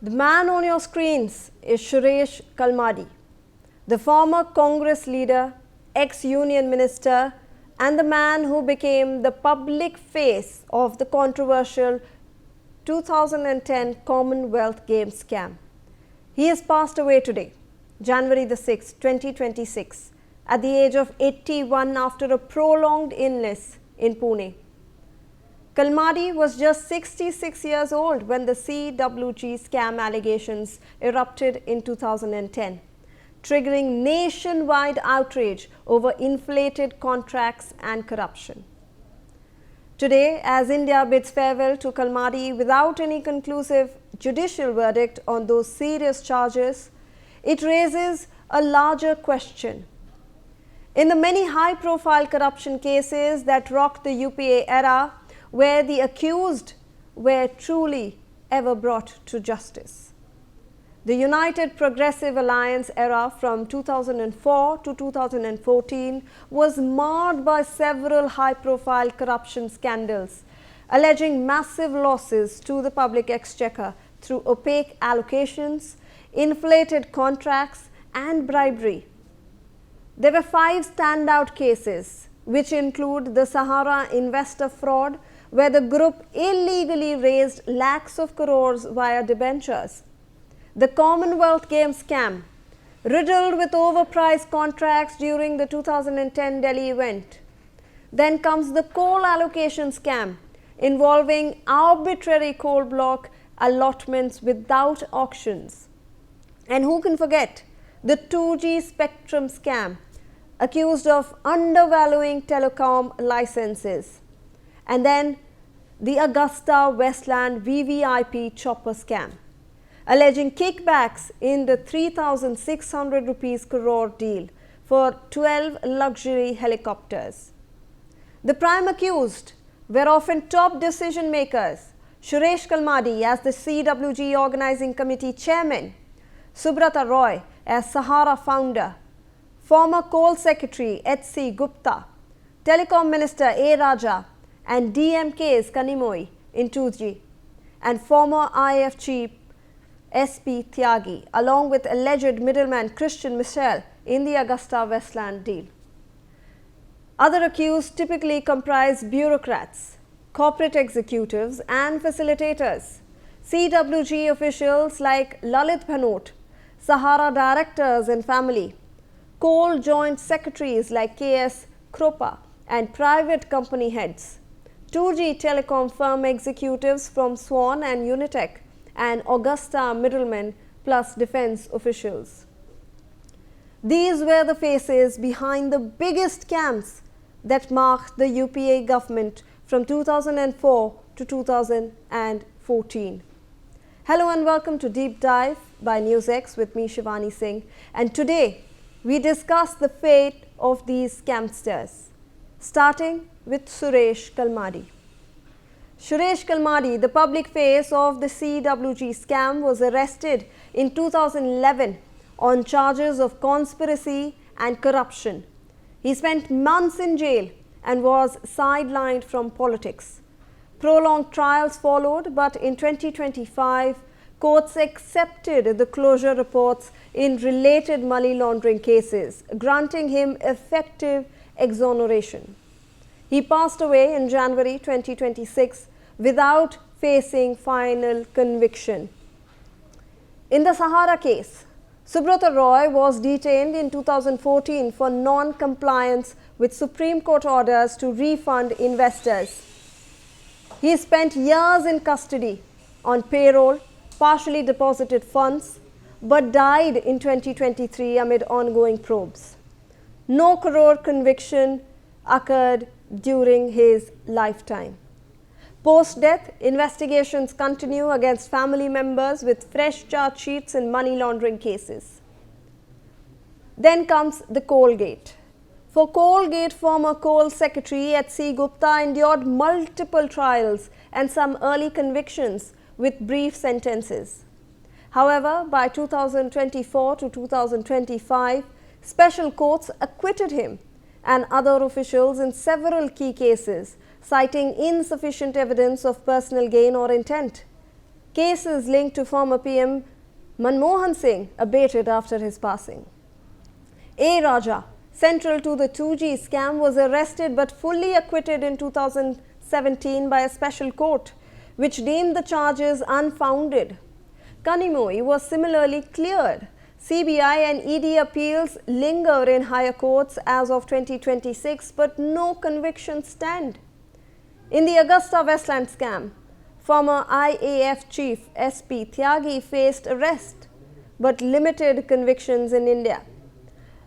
The man on your screens is Suresh Kalmadi, the former Congress leader, ex-union minister, and the man who became the public face of the controversial 2010 Commonwealth Games scam. He has passed away today, January the 6th, 2026, at the age of 81 after a prolonged illness in Pune. Kalmadi was just 66 years old when the CWG scam allegations erupted in 2010, triggering nationwide outrage over inflated contracts and corruption. Today, as India bids farewell to Kalmadi without any conclusive judicial verdict on those serious charges, it raises a larger question. In the many high-profile corruption cases that rocked the UPA era, where the accused were truly ever brought to justice. The United Progressive Alliance era from 2004 to 2014 was marred by several high-profile corruption scandals, alleging massive losses to the public exchequer through opaque allocations, inflated contracts, and bribery. There were 5 standout cases, which include the Sahara investor fraud, where the group illegally raised lakhs of crores via debentures, the Commonwealth Games scam, riddled with overpriced contracts during the 2010 Delhi event. Then comes the coal allocation scam, involving arbitrary coal block allotments without auctions. And who can forget the 2G spectrum scam, accused of undervaluing telecom licenses. And then the Augusta Westland VVIP chopper scam, alleging kickbacks in the 3,600 rupees crore deal for 12 luxury helicopters. The prime accused were often top decision makers: Suresh Kalmadi as the CWG Organizing Committee chairman, Subrata Roy as Sahara founder, former Coal Secretary H.C. Gupta, Telecom Minister A. Raja, and DMK's Kanimoy in 2G, and former IF chief S.P. Tyagi, along with alleged middleman Christian Michel in the Augusta Westland deal. Other accused typically comprise bureaucrats, corporate executives, and facilitators, CWG officials like Lalit Bhanot, Sahara directors and family, coal joint secretaries like K.S. Kropa, and private company heads, 2G telecom firm executives from Swan and Unitech, and Augusta middlemen plus defense officials. These were the faces behind the biggest scams that marked the UPA government from 2004 to 2014. Hello and welcome to Deep Dive by NewsX with me, Shivani Singh, and today we discuss the fate of these scamsters, starting with Suresh Kalmadi. Suresh Kalmadi, the public face of the CWG scam, was arrested in 2011 on charges of conspiracy and corruption. He spent months in jail and was sidelined from politics. Prolonged trials followed, but in 2025, courts accepted the closure reports in related money laundering cases, granting him effective exoneration. He passed away in January 2026 without facing final conviction. In the Sahara case, Subrata Roy was detained in 2014 for non-compliance with Supreme Court orders to refund investors. He spent years in custody on payroll, partially deposited funds, but died in 2023 amid ongoing probes. No crore conviction occurred during his lifetime. Post-death, investigations continue against family members with fresh charge sheets in money laundering cases. Then comes the Coalgate. For Coalgate, former Coal Secretary H.C. Gupta endured multiple trials and some early convictions with brief sentences. However, by 2024 to 2025, special courts acquitted him and other officials in several key cases, citing insufficient evidence of personal gain or intent. Cases linked to former PM Manmohan Singh abated after his passing. A. Raja, central to the 2G scam, was arrested but fully acquitted in 2017 by a special court, which deemed the charges unfounded. Kanimoi was similarly cleared. CBI and ED appeals linger in higher courts as of 2026, but no convictions stand. In the Augusta Westland scam, former IAF chief SP Tyagi faced arrest, but limited convictions in India.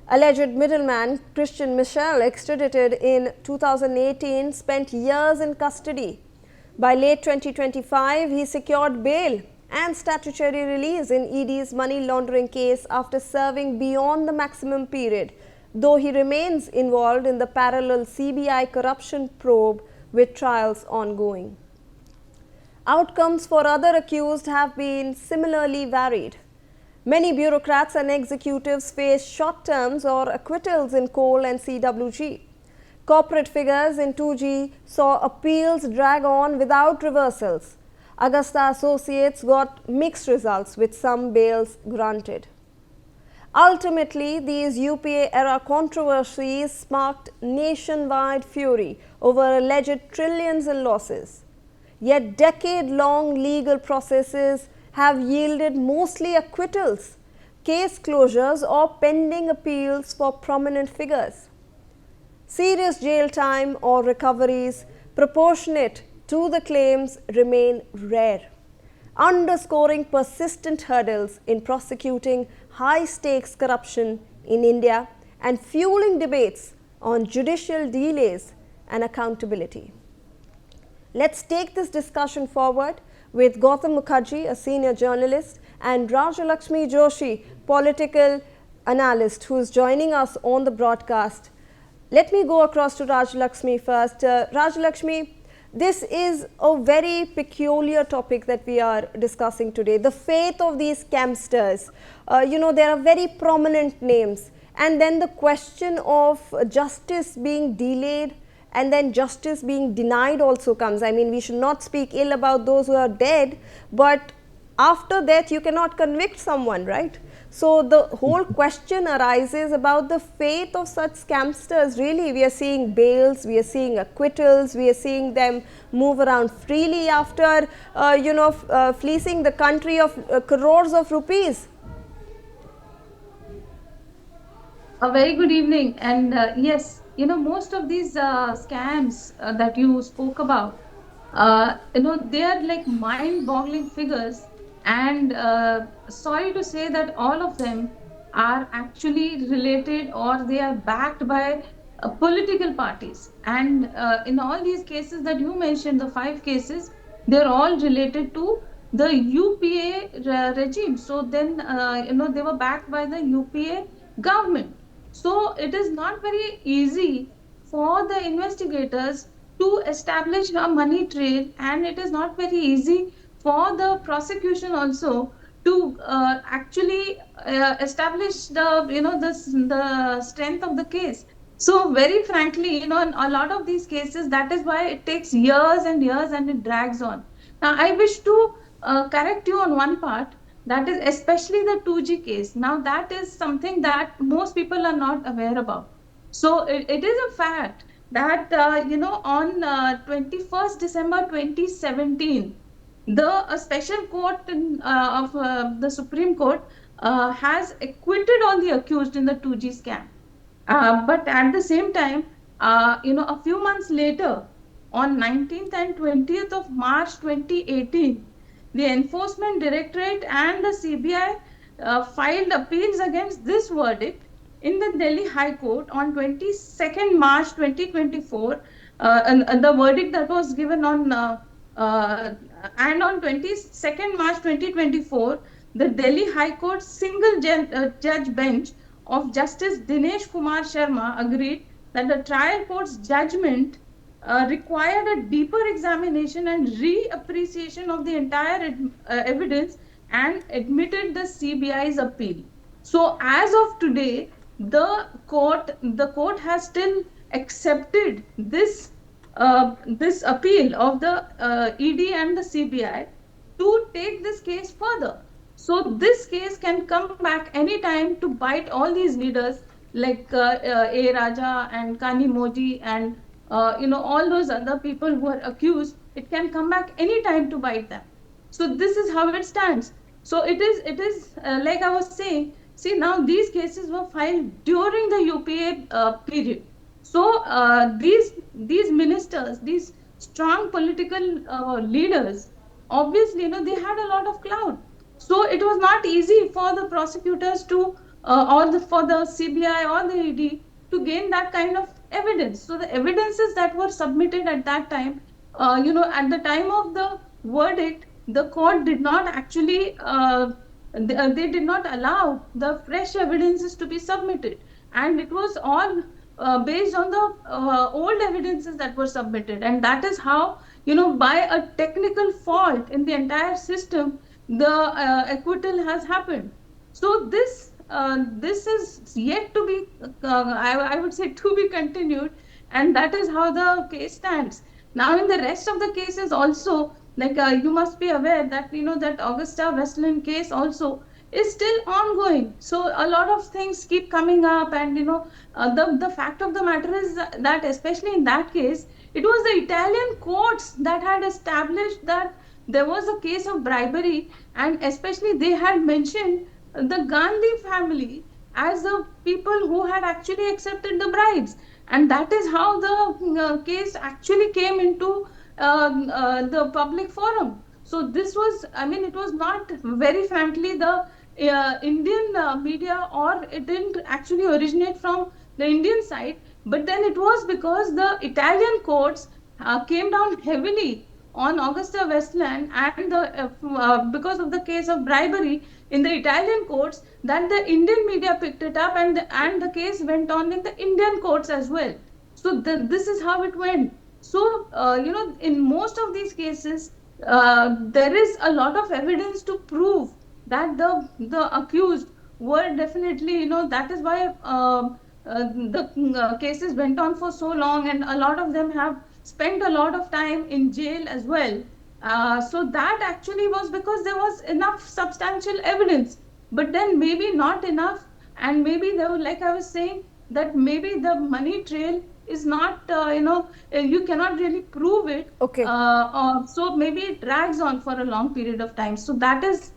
Alleged middleman Christian Michel, extradited in 2018, spent years in custody. By late 2025, he secured bail and statutory release in ED's money laundering case after serving beyond the maximum period, though he remains involved in the parallel CBI corruption probe with trials ongoing. Outcomes for other accused have been similarly varied. Many bureaucrats and executives face short terms or acquittals in coal and CWG. Corporate figures in 2G saw appeals drag on without reversals. Augusta associates got mixed results with some bails granted. Ultimately, these UPA-era controversies sparked nationwide fury over alleged trillions in losses. Yet decade-long legal processes have yielded mostly acquittals, case closures or pending appeals for prominent figures. Serious jail time or recoveries proportionate to the claims remain rare, underscoring persistent hurdles in prosecuting high-stakes corruption in India and fueling debates on judicial delays and accountability. Let's take this discussion forward with Gautam Mukherjee, a senior journalist, and Rajalakshmi Joshi, political analyst, who is joining us on the broadcast. Let me go across to Rajalakshmi first. Rajalakshmi, this is a very peculiar topic that we are discussing today, the fate of these scamsters. There are very prominent names, and then the question of justice being delayed and then justice being denied also comes. I mean, we should not speak ill about those who are dead, but after death you cannot convict someone, right? So the whole question arises about the fate of such scamsters. Really, we are seeing bails, we are seeing acquittals, we are seeing them move around freely after fleecing the country of crores of rupees. A very good evening. And yes, most of these scams that you spoke about, they are like mind-boggling figures. And sorry to say that all of them are actually related or they are backed by political parties. And in all these cases that you mentioned, the 5 cases, they're all related to the UPA regime. So then, they were backed by the UPA government. So it is not very easy for the investigators to establish a money trail, and it is not very easy for the prosecution also to actually establish the strength of the case. So very frankly, in a lot of these cases, that is why it takes years and years and it drags on. Now, I wish to correct you on one part, that is especially the 2G case. Now, that is something that most people are not aware about. So it is a fact that, on 21st December 2017, a special court of the Supreme Court has acquitted all the accused in the 2G scam. But at the same time, a few months later, on 19th and 20th of March 2018, the Enforcement Directorate and the CBI filed appeals against this verdict in the Delhi High Court on 22nd March 2024, and the verdict that was given on and on 22nd March 2024, the Delhi High Court single judge bench of Justice Dinesh Kumar Sharma agreed that the trial court's judgment required a deeper examination and reappreciation of the entire evidence and admitted the CBI's appeal. So as of today, the court has still accepted this appeal of the ED and the CBI. to take this case further. So this case can come back anytime to bite all these leaders like A. Raja and Kani Modi and all those other people who are accused. It can come back anytime to bite them. So this is how it stands. So it is like I was saying. See, now these cases were filed during the UPA period. So these ministers, these strong political leaders, obviously, they had a lot of clout. So it was not easy for the prosecutors to, for the CBI or the ED to gain that kind of evidence. So the evidences that were submitted at that time, at the time of the verdict, the court did not actually, they did not allow the fresh evidences to be submitted. And it was all based on the old evidences that were submitted. And that is how, by a technical fault in the entire system, the acquittal has happened. So this is yet to be, I would say, to be continued, and that is how the case stands. Now, in the rest of the cases also, like you must be aware that that Augusta Westland case also is still ongoing. So a lot of things keep coming up, and the fact of the matter is that especially in that case, it was the Italian courts that had established that there was a case of bribery, and especially they had mentioned the Gandhi family as the people who had actually accepted the bribes, and that is how the case actually came into the public forum. So this was, I mean, it was not, very frankly, the Indian media, or it didn't actually originate from the Indian side, but then it was because the Italian courts came down heavily on Augusta Westland, and because of the case of bribery in the Italian courts, that the Indian media picked it up, and the case went on in the Indian courts as well. So this is how it went. So in most of these cases, there is a lot of evidence to prove that the accused were definitely, that is why the cases went on for so long, and a lot of them have spent a lot of time in jail as well. So that actually was because there was enough substantial evidence, but then maybe not enough, and maybe there were, like I was saying, that maybe the money trail is not, you cannot really prove it. Okay. So maybe it drags on for a long period of time. So that is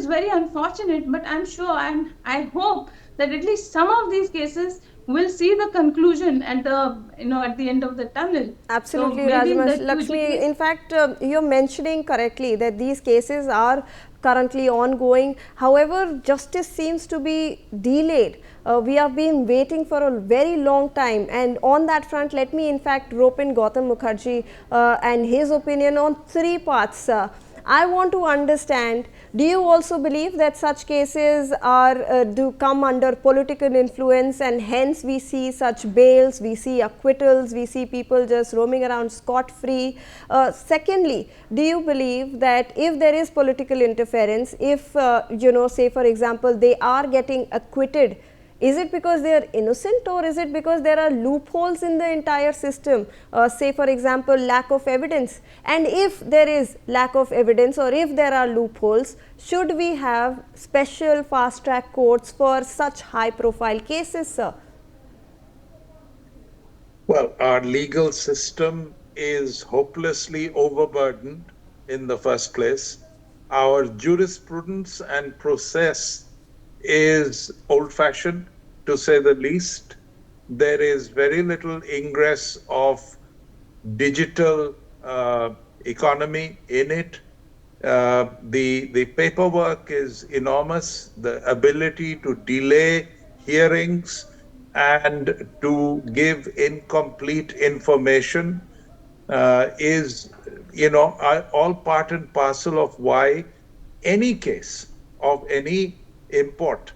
very unfortunate, but I'm sure, and I hope that at least some of these cases will see the conclusion at the end of the tunnel. Absolutely, So maybe in the Lakshmi. UG case, In fact, you're mentioning correctly that these cases are currently ongoing. However, justice seems to be delayed. We have been waiting for a very long time, and on that front, let me in fact rope in Gautam Mukherjee and his opinion on three parts. I want to understand, do you also believe that such cases are do come under political influence, and hence we see such bails, we see acquittals, we see people just roaming around scot free? Secondly, do you believe that if there is political interference, if say for example they are getting acquitted, is it because they are innocent, or is it because there are loopholes in the entire system, say for example lack of evidence? And if there is lack of evidence, or if there are loopholes, should we have special fast track courts for such high profile cases, sir? Well, our legal system is hopelessly overburdened in the first place. Our jurisprudence and process is old-fashioned, to say the least. There is very little ingress of digital economy in it. The paperwork is enormous. The ability to delay hearings and to give incomplete information is, all part and parcel of why any case of any import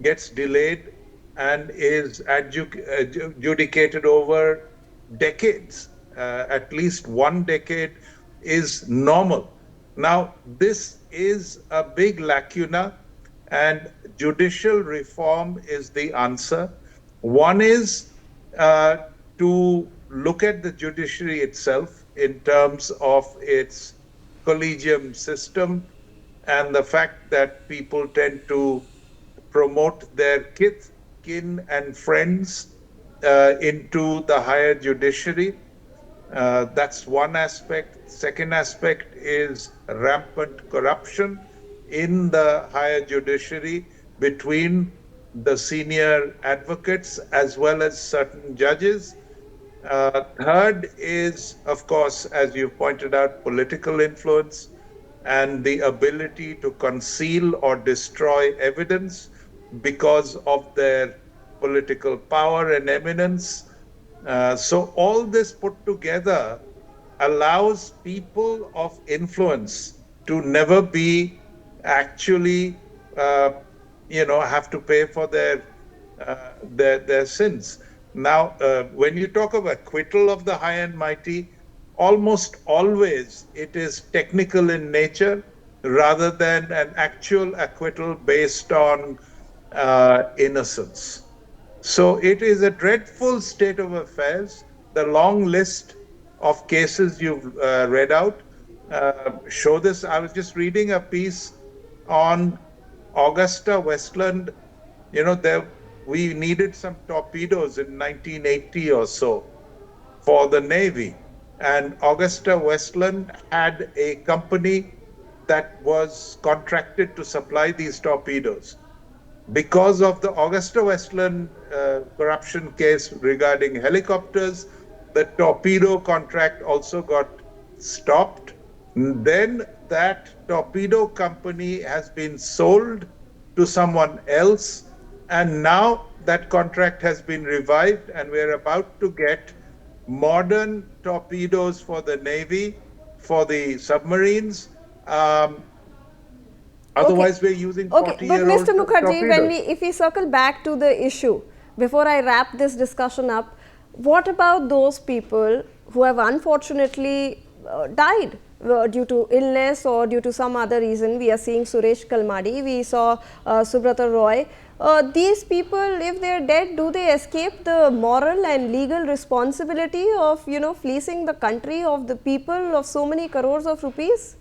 gets delayed and is adjudicated over decades. At least 1 decade is normal. Now, this is a big lacuna, and judicial reform is the answer. One is to look at the judiciary itself in terms of its collegium system and the fact that people tend to promote their kith, kin, and friends into the higher judiciary. That's one aspect. Second aspect is rampant corruption in the higher judiciary between the senior advocates as well as certain judges. Third is, of course, as you pointed out, political influence and the ability to conceal or destroy evidence because of their political power and eminence. So, all this put together allows people of influence to never be actually, uh, have to pay for their sins. Now, when you talk of acquittal of the high and mighty, almost always it is technical in nature rather than an actual acquittal based on innocence. So it is a dreadful state of affairs. The long list of cases you've read out show this. I was just reading a piece on Augusta Westland. There we needed some torpedoes in 1980 or so for the Navy, and Augusta Westland had a company that was contracted to supply these torpedoes. Because of the Augusta Westland corruption case regarding helicopters, the torpedo contract also got stopped. Then that torpedo company has been sold to someone else, and now that contract has been revived, and we're about to get modern torpedoes for the Navy, for the submarines. Um, Okay. Otherwise, we're using Okay, but Mr. 40-year-old Mukherjee, when torpedoes. if we circle back to the issue, before I wrap this discussion up, what about those people who have unfortunately died due to illness or due to some other reason? We are seeing Suresh Kalmadi, we saw Subrata Roy. These people, if they are dead, do they escape the moral and legal responsibility of, fleecing the country, of the people, of so many crores of rupees?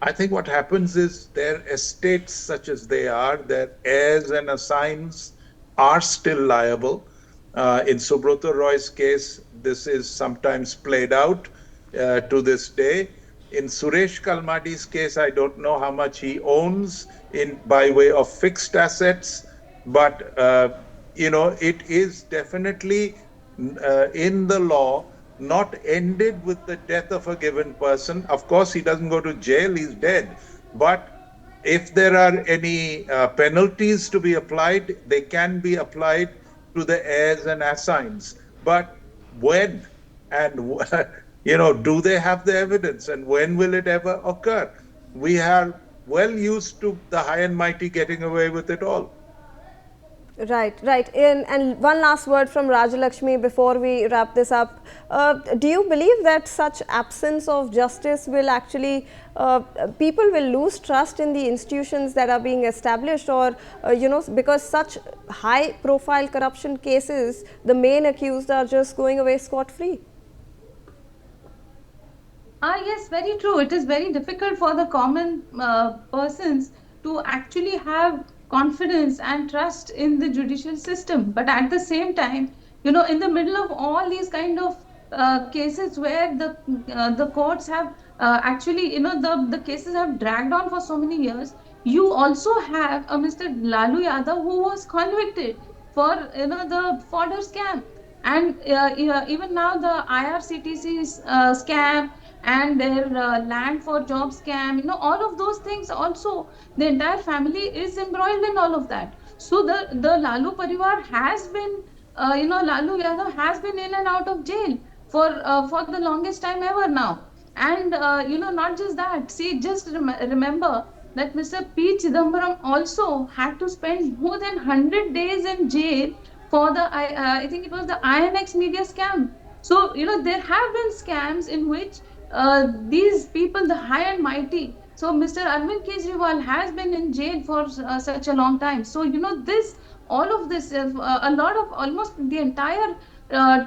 I think what happens is their estates, such as they are, their heirs and assigns are still liable. In Subrata Roy's case, this is sometimes played out to this day. In Suresh Kalmadi's case, I don't know how much he owns in by way of fixed assets, but it is definitely in the law not ended with the death of a given person. Of course, he doesn't go to jail, he's dead. But if there are any penalties to be applied, they can be applied to the heirs and assigns. But when and do they have the evidence, and when will it ever occur? We are well used to the high and mighty getting away with it all. Right, right. And one last word from Rajalakshmi before we wrap this up. Do you believe that such absence of justice will actually, people will lose trust in the institutions that are being established, or, because such high profile corruption cases, the main accused are just going away scot-free? Yes, very true. It is very difficult for the common persons to actually have confidence and trust in the judicial system. But at the same time, in the middle of all these kind of cases where the courts have actually, the cases have dragged on for so many years, you also have a Mr. Lalu Yadav who was convicted for the fodder scam, and even now the IRCTC scam and their land for job scam, all of those things also, the entire family is embroiled in all of that. So the Lalu Parivar has been, Lalu Yadav has been in and out of jail for the longest time ever now. And not just that, see, just remember that Mr. P Chidambaram also had to spend more than 100 days in jail for I think it was the INX media scam. So, there have been scams in which these people, the high and mighty. So, Mr. Arvind Kejriwal has been in jail for such a long time. So, all of this, a lot of almost the entire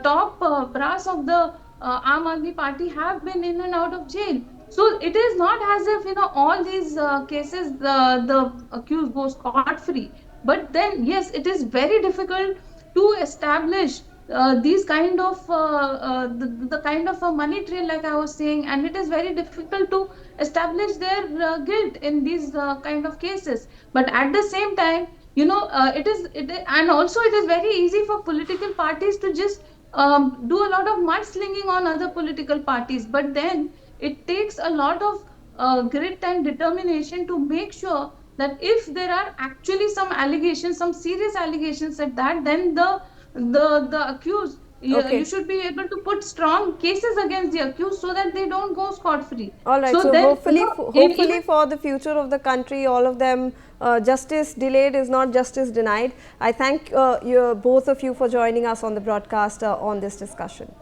top brass of the Aam Aadmi Party have been in and out of jail. So it is not as if, all these cases the accused goes scot free. But then yes, it is very difficult to establish these kind of the kind of a money trail, like I was saying, and it is very difficult to establish their guilt in these kind of cases. But at the same time, and also it is very easy for political parties to just do a lot of mudslinging on other political parties. But then it takes a lot of grit and determination to make sure that if there are actually some allegations, some serious allegations at that, then the accused, you Okay. should be able to put strong cases against the accused so that they don't go scot free. All right. So So then, hopefully even for the future of the country, all of them, justice delayed is not justice denied. I thank both of you for joining us on the broadcast on this discussion.